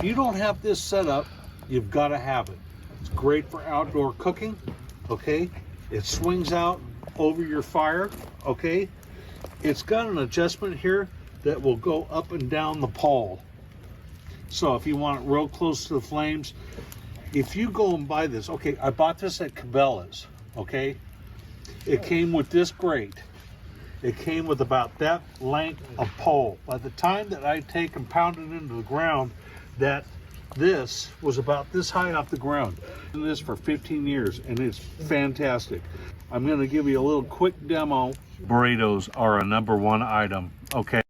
if you don't have this set up, you've got to have it. It's great for outdoor cooking, okay? It swings out over your fire, okay? It's got an adjustment here that will go up and down the pole. So if you want it real close to the flames, if you go and buy this, okay, I bought this at Cabela's, okay? It came with this grate. It came with about that length of pole. By the time that I take and pound it into the ground, this was about this high off the ground. I've been doing this for 15 years and it's fantastic. I'm gonna give you a little quick demo. Burritos are a #1 item, okay?